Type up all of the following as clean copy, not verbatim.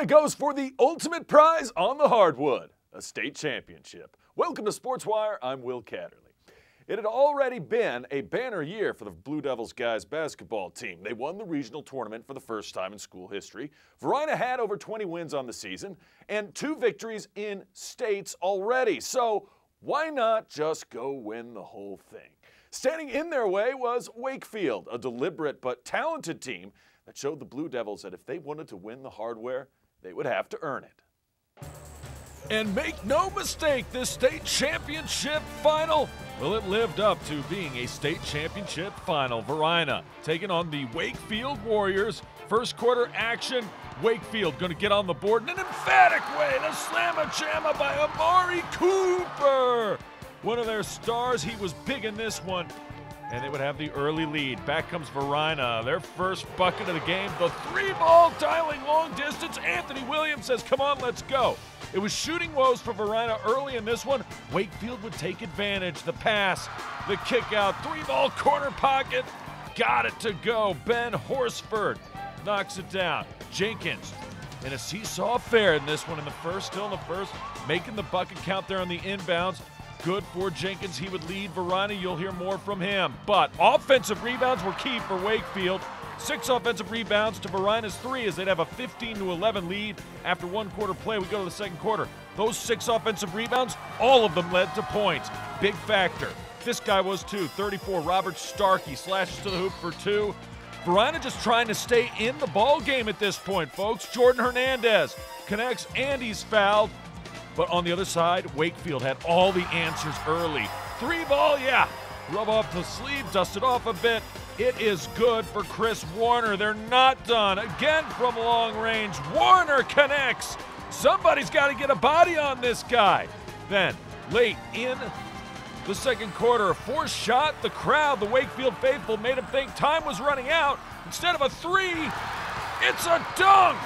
Varina goes for the ultimate prize on the hardwood, a state championship. Welcome to Sportswire, I'm Will Catterley. It had already been a banner year for the Blue Devils guys basketball team. They won the regional tournament for the first time in school history. Varina had over 20 wins on the season and 2 victories in states already. So why not just go win the whole thing? Standing in their way was Wakefield, a deliberate but talented team that showed the Blue Devils that if they wanted to win the hardware, they would have to earn it. And make no mistake, this state championship final, well, it lived up to being a state championship final. Varina taking on the Wakefield Warriors. First quarter action, Wakefield going to get on the board in an emphatic way. The slamma-jamma by Amari Cooper. One of their stars, he was big in this one. And they would have the early lead. Back comes Varina, their first bucket of the game. The 3-ball dialing long distance. Anthony Williams says, come on, let's go. It was shooting woes for Varina early in this one. Wakefield would take advantage. The pass, the kick out, 3-ball corner pocket. Got it to go. Ben Horsford knocks it down. Jenkins in a seesaw affair in this one in the first, still in the first, making the bucket count there on the inbounds. Good for Jenkins. He would lead Varina. You'll hear more from him. But offensive rebounds were key for Wakefield. 6 offensive rebounds to Varina's 3 as they'd have a 15-11 lead after 1 quarter play. We go to the second quarter. Those 6 offensive rebounds, all of them led to points. Big factor. This guy was too. 34, Robert Starkey slashes to the hoop for 2. Varina just trying to stay in the ball game at this point, folks. Jordan Hernandez connects, and he's fouled. But on the other side, Wakefield had all the answers early. 3-ball, yeah. Rub off the sleeve, dust it off a bit. It is good for Chris Warner. They're not done. Again from long range. Warner connects. Somebody's got to get a body on this guy. Then, late in the second quarter, a forced shot. The crowd, the Wakefield faithful, made him think time was running out. Instead of a 3, it's a dunk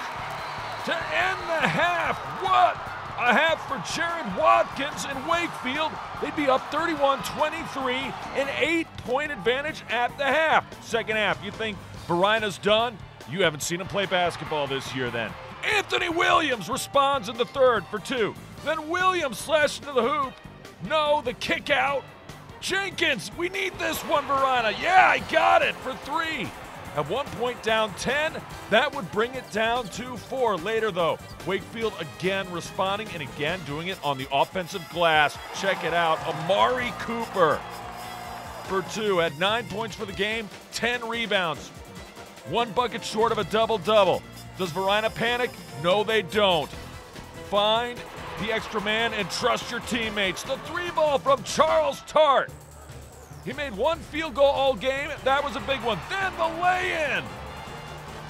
to end the half. What a half for Jared Watkins in Wakefield. They'd be up 31-23, an 8-point advantage at the half. Second half, you think Varina's done? You haven't seen him play basketball this year then. Anthony Williams responds in the third for 2. Then Williams slashed into the hoop. No, the kick out. Jenkins, we need this one, Varina. Yeah, I got it for 3. At 1 point down 10, that would bring it down to 4. Later, though, Wakefield again responding and again doing it on the offensive glass. Check it out. Amari Cooper for 2. Had 9 points for the game, 10 rebounds. 1 bucket short of a double-double. Does Varina panic? No, they don't. Find the extra man and trust your teammates. The 3-ball from Charles Tart. He made 1 field goal all game. That was a big one. Then the lay-in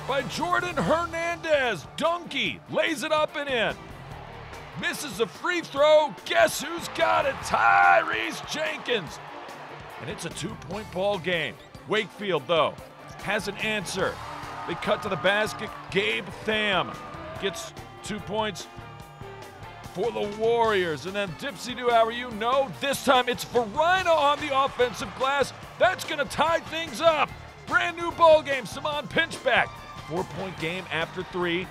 by Jordan Hernandez. Donkey lays it up and in. Misses the free throw. Guess who's got it? Tyrese Jenkins. And it's a 2-point ball game. Wakefield, though, has an answer. They cut to the basket. Gabe Tham gets 2 points for the Warriors. And then Dipsy-Doo, how are you? No, this time it's Varina on the offensive glass. That's going to tie things up. Brand new ball game. Simon Pinchback. 4-point game after 3.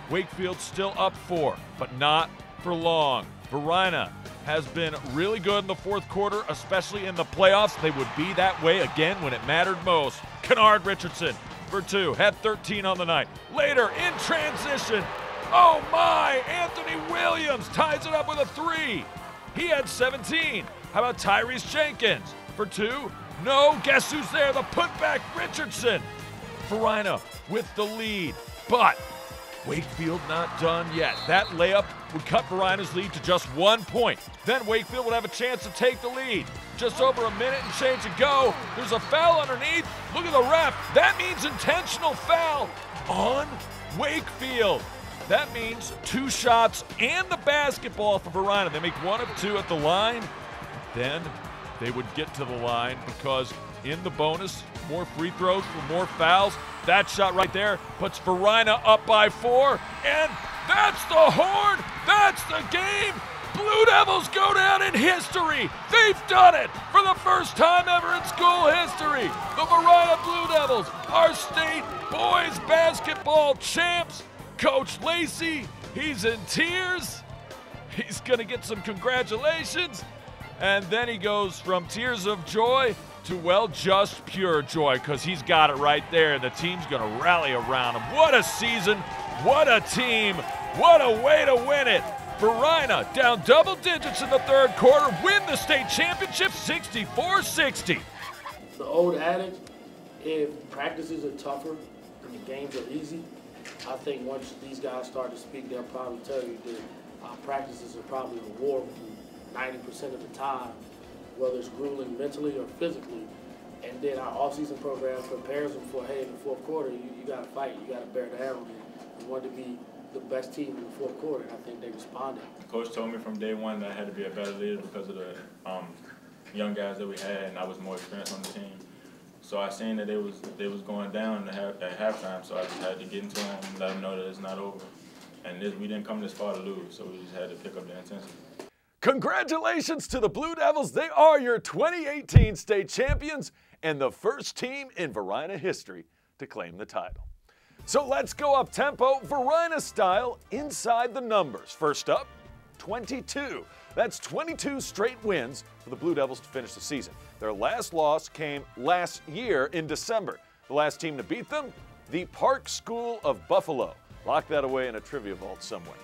Wakefield still up 4, but not for long. Varina has been really good in the fourth quarter, especially in the playoffs. They would be that way again when it mattered most. Kennard Richardson for 2. Had 13 on the night. Later, in transition, oh my, Anthony Williams ties it up with a 3. He had 17. How about Tyrese Jenkins for 2? No, guess who's there? The putback Richardson. Varina with the lead, but Wakefield not done yet. That layup would cut Varina's lead to just 1 point. Then Wakefield would have a chance to take the lead. Just over a minute and change to go. There's a foul underneath. Look at the ref. That means intentional foul on Wakefield. That means 2 shots and the basketball for Varina. They make 1 of 2 at the line. Then they would get to the line because in the bonus, more free throws for more fouls. That shot right there puts Varina up by 4. And that's the horn. That's the game. Blue Devils go down in history. They've done it for the first time ever in school history. The Varina Blue Devils are state boys basketball champs. Coach Lacey, he's in tears. He's going to get some congratulations. And then he goes from tears of joy to, well, just pure joy, because he's got it right there. The team's going to rally around him. What a season. What a team. What a way to win it. Varina down double digits in the third quarter, win the state championship 64-60. The old adage, if practices are tougher and the games are easy, I think once these guys start to speak, they'll probably tell you that practices are probably a war with you 90% of the time, whether it's grueling mentally or physically. And then our off-season program prepares them for, hey, in the fourth quarter, you got to fight, you got to bear the hammer. You want to be the best team in the fourth quarter, and I think they responded. Coach told me from day one that I had to be a better leader because of the young guys that we had, and I was more experienced on the team. So I seen that they was going down at halftime, so I just had to get into them and let them know that it's not over. And we didn't come this far to lose, so we just had to pick up the intensity. Congratulations to the Blue Devils. They are your 2018 state champions and the first team in Varina history to claim the title. So let's go up tempo, Varina style, inside the numbers. First up, 22. That's 22 straight wins for the Blue Devils to finish the season. Their last loss came last year in December. The last team to beat them, the Park School of Buffalo. Lock that away in a trivia vault somewhere.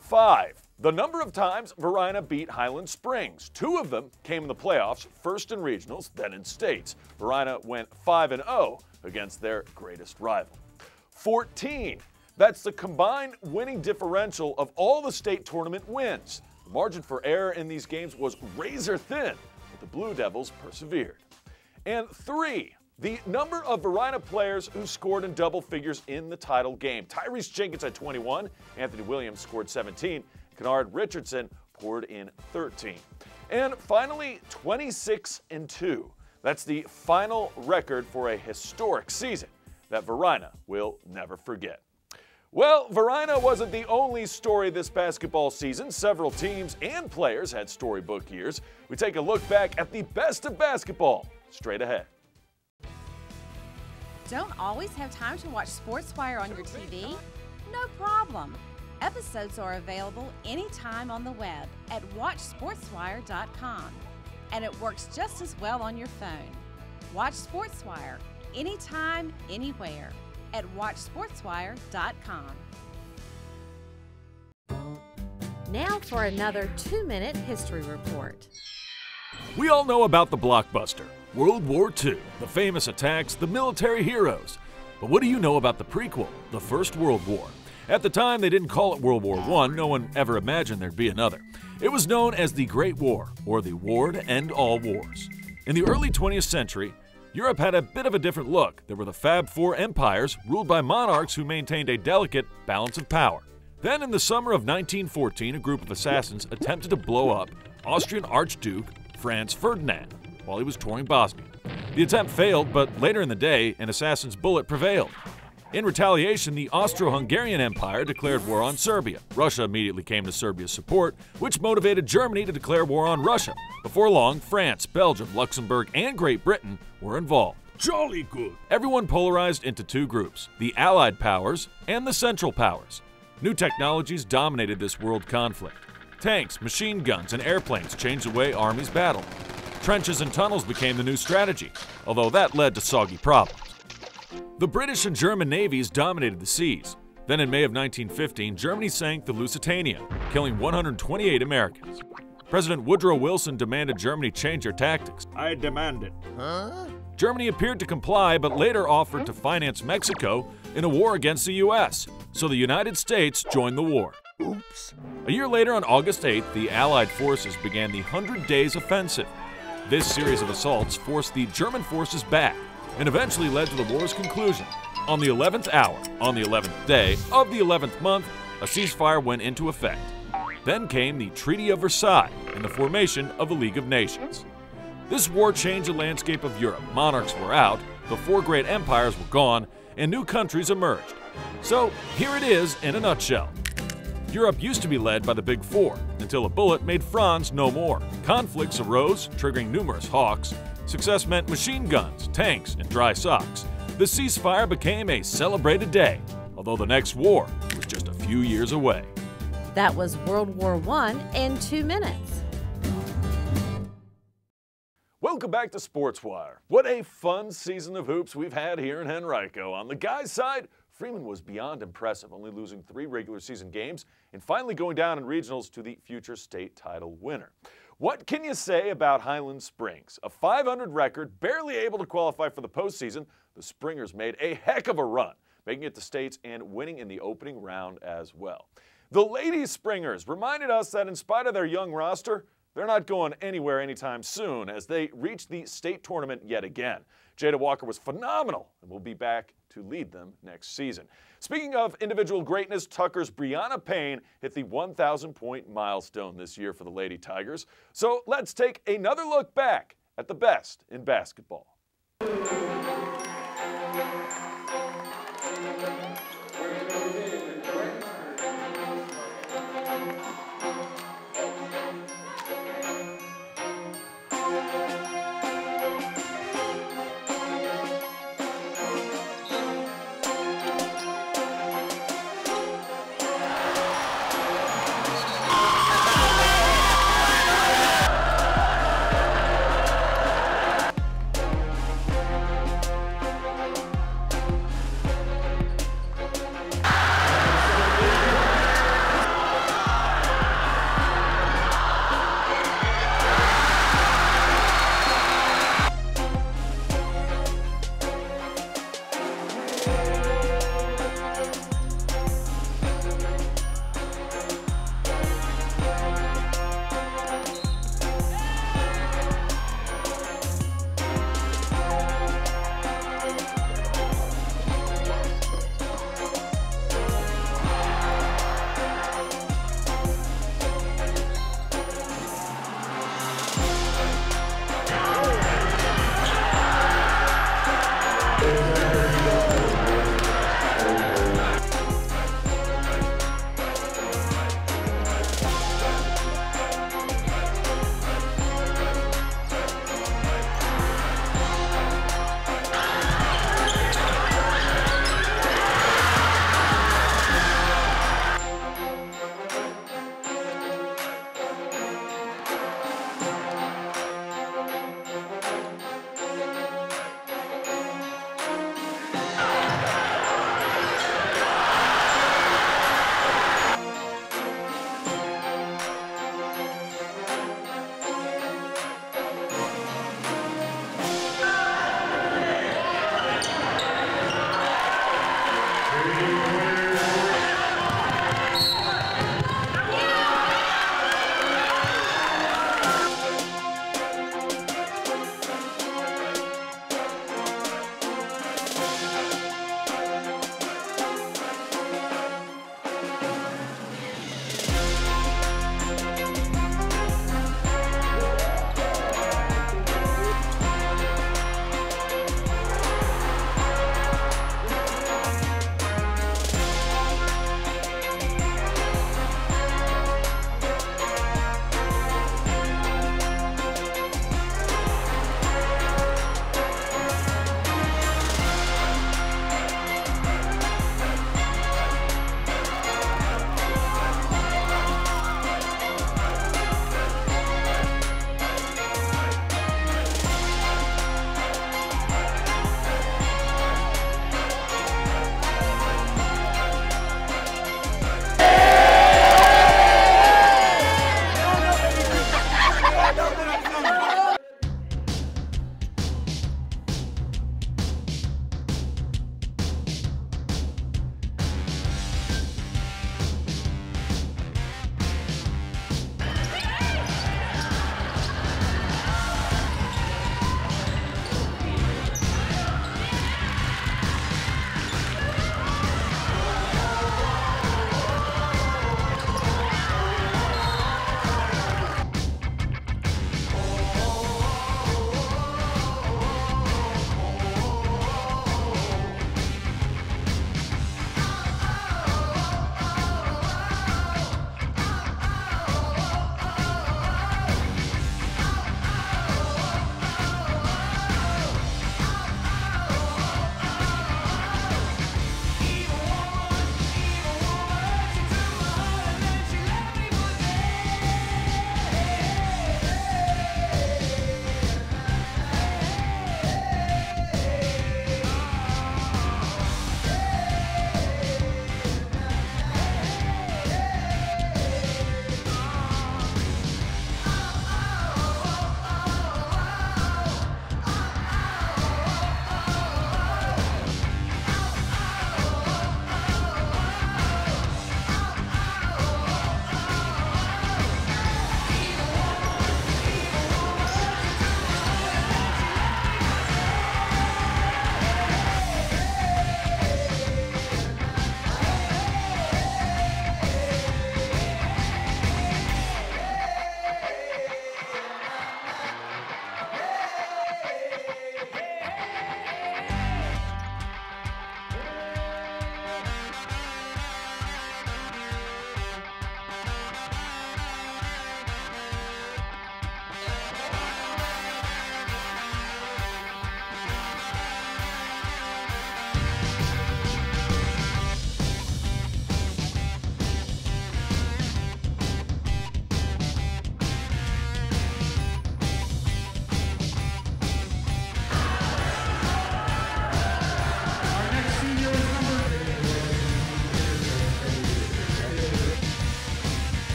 5. The number of times Varina beat Highland Springs. 2 of them came in the playoffs, first in regionals, then in states. Varina went 5-0 against their greatest rival. 14. That's the combined winning differential of all the state tournament wins. The margin for error in these games was razor thin, but the Blue Devils persevered. And 3. The number of Varina players who scored in double figures in the title game. Tyrese Jenkins had 21, Anthony Williams scored 17, Kennard Richardson poured in 13. And finally, 26-2. That's the final record for a historic season that Varina will never forget. Well, Varina wasn't the only story this basketball season. Several teams and players had storybook years. We take a look back at the best of basketball straight ahead. Don't always have time to watch Sportswire on your TV? No problem. Episodes are available anytime on the web at watchsportswire.com. And it works just as well on your phone. Watch Sportswire anytime, anywhere at watchsportswire.com. Now for another 2-minute history report. We all know about the blockbuster, World War II, the famous attacks, the military heroes. But what do you know about the prequel, the First World War? At the time, they didn't call it World War I. No one ever imagined there'd be another. It was known as the Great War, or the War to End All Wars. In the early 20th century, Europe had a bit of a different look. There were the Fab Four empires, ruled by monarchs who maintained a delicate balance of power. Then in the summer of 1914, a group of assassins attempted to blow up Austrian Archduke Franz Ferdinand while he was touring Bosnia. The attempt failed, but later in the day, an assassin's bullet prevailed. In retaliation, the Austro-Hungarian Empire declared war on Serbia. Russia immediately came to Serbia's support, which motivated Germany to declare war on Russia. Before long, France, Belgium, Luxembourg, and Great Britain were involved. Jolly good. Everyone polarized into 2 groups, the Allied powers and the Central powers. New technologies dominated this world conflict. Tanks, machine guns, and airplanes changed the way armies battled. Trenches and tunnels became the new strategy, although that led to soggy problems. The British and German navies dominated the seas. Then in May of 1915, Germany sank the Lusitania, killing 128 Americans. President Woodrow Wilson demanded Germany change their tactics. I demand it. Germany appeared to comply, but later offered to finance Mexico in a war against the U.S., so the United States joined the war. Oops. A year later, on August 8th, the Allied forces began the 100 Days Offensive. This series of assaults forced the German forces back and eventually led to the war's conclusion. On the 11th hour, on the 11th day of the 11th month, a ceasefire went into effect. Then came the Treaty of Versailles and the formation of the League of Nations. This war changed the landscape of Europe. Monarchs were out, the 4 great empires were gone, and new countries emerged. So here it is in a nutshell. Europe used to be led by the Big Four, until a bullet made Franz no more. Conflicts arose, triggering numerous hawks. Success meant machine guns, tanks, and dry socks. The ceasefire became a celebrated day, although the next war was few years away. That was World War I in 2 minutes. Welcome back to Sportswire. What a fun season of hoops we've had here in Henrico. On the guys' side, Freeman was beyond impressive, only losing 3 regular season games and finally going down in regionals to the future state title winner. What can you say about Highland Springs? A .500 record, barely able to qualify for the postseason, the Springers made a heck of a run, making it to states and winning in the opening round as well. The Lady Springers reminded us that in spite of their young roster, they're not going anywhere anytime soon as they reach the state tournament yet again. Jada Walker was phenomenal and will be back to lead them next season. Speaking of individual greatness, Tucker's Brianna Payne hit the 1,000-point milestone this year for the Lady Tigers. So let's take another look back at the best in basketball.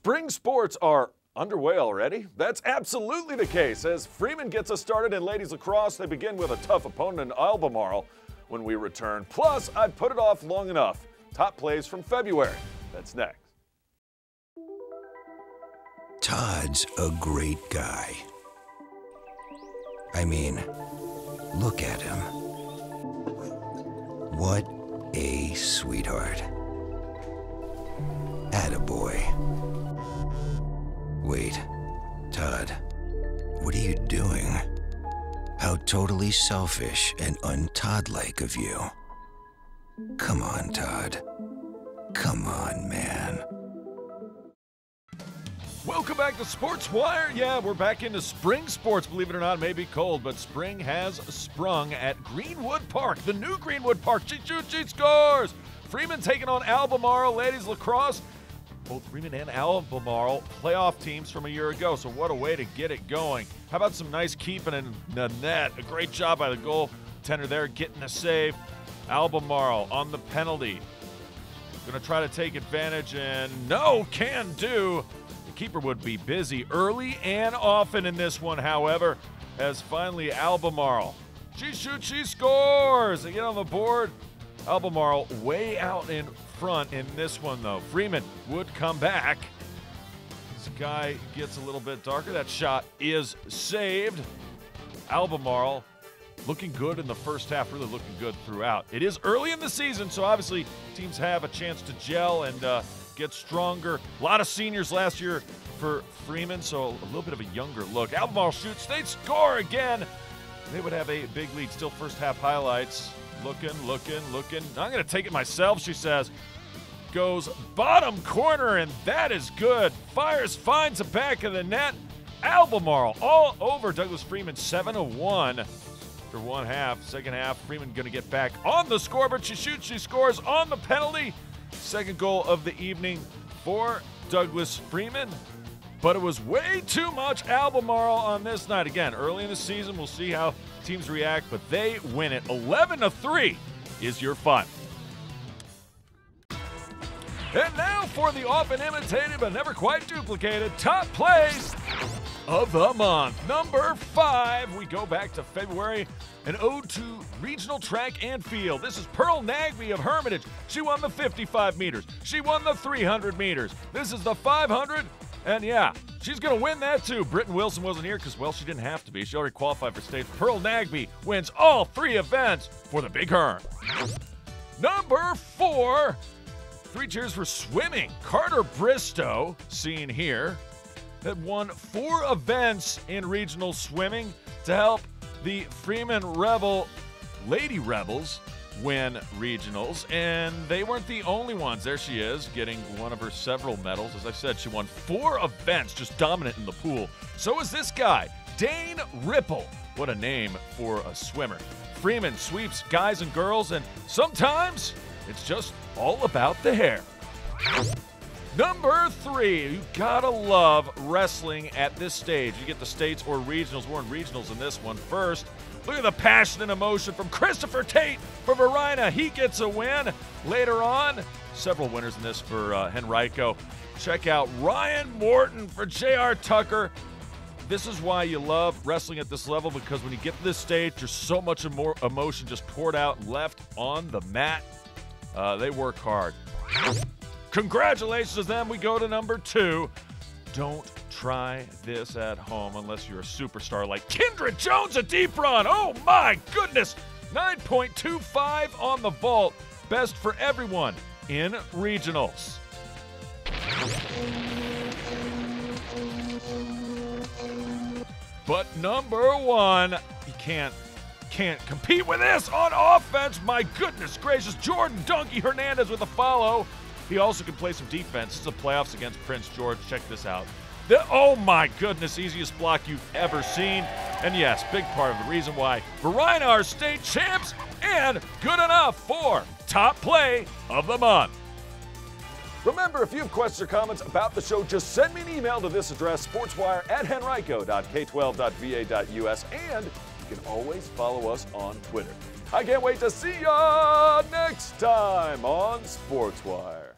Spring sports are underway already? That's absolutely the case. As Freeman gets us started in ladies lacrosse, they begin with a tough opponent in Albemarle when we return. Plus, I put it off long enough. Top plays from February. That's next. Todd's a great guy. I mean, look at him. What a sweetheart. Attaboy. Wait, Todd, what are you doing? How totally selfish and un-Todd-like of you. Come on, Todd. Come on, man. Welcome back to Sportswire. Yeah, we're back into spring sports. Believe it or not, it may be cold, but spring has sprung at Greenwood Park, the new Greenwood Park. She shoots, she scores! Freeman taking on Albemarle ladies lacrosse. Both Freeman and Albemarle playoff teams from a year ago, so what a way to get it going. How about some nice keeping in the net? A great job by the goaltender there getting a save. Albemarle on the penalty. Going to try to take advantage, and no, can do. The keeper would be busy early and often in this one, however, as finally Albemarle. She shoots, she scores. They get on the board. Albemarle way out in front in this one, though. Freeman would come back. Sky gets a little bit darker. That shot is saved. Albemarle looking good in the first half, really looking good throughout. It is early in the season, so obviously teams have a chance to gel and get stronger. A lot of seniors last year for Freeman, so a little bit of a younger look. Albemarle shoots, they score again. They would have a big lead. Still first half highlights. Looking. I'm going to take it myself, she says. Goes bottom corner, and that is good. Fires, finds the back of the net. Albemarle all over Douglas Freeman, 7-1 after one half. Second half, Freeman going to get back on the scoreboard. She shoots, she scores on the penalty. Second goal of the evening for Douglas Freeman. But it was way too much Albemarle on this night. Again, early in the season, we'll see how teams react, but they win it. 11-3 is your final. And now for the often imitated but never quite duplicated top plays of the month. Number 5, we go back to February, an ode to regional track and field. This is Pearl Nagby of Hermitage. She won the 55 meters. She won the 300 meters. This is the 500. And yeah, she's going to win that too. Britton Wilson wasn't here because, well, she didn't have to be. She already qualified for states. Pearl Nagby wins all 3 events for the Big Hern. Number 4, 3 cheers for swimming. Carter Bristow, seen here, had won 4 events in regional swimming to help the Freeman Lady Rebels win regionals, and they weren't the only ones. There she is, getting one of her several medals. As I said, she won 4 events, just dominant in the pool. So is this guy, Dane Ripple. What a name for a swimmer. Freeman sweeps guys and girls, and sometimes it's just all about the hair. Number 3, you gotta love wrestling at this stage. You get the states or regionals. We're in regionals in this one. First, look at the passion and emotion from Christopher Tate for Verina. He gets a win. Later on, several winners in this for Henrico. Check out Ryan Morton for J.R. Tucker. This is why you love wrestling at this level, because when you get to this stage, there's so much more emotion just poured out and left on the mat. They work hard. Congratulations to them. We go to number 2. Don't try this at home unless you're a superstar like Kendra Jones at Deep Run. Oh my goodness. 9.25 on the vault. Best for everyone in regionals. But number 1, you can't compete with this on offense. My goodness gracious. Jordan Donkey Hernandez with a follow. He also can play some defense. This is the playoffs against Prince George. Check this out. Oh my goodness, easiest block you've ever seen. And yes, big part of the reason why Verina are state champs, and good enough for top play of the month. Remember, if you have questions or comments about the show, just send me an email to this address, sportswire@henrico.k12.va.us, and you can always follow us on Twitter. I can't wait to see ya next time on Sportswire.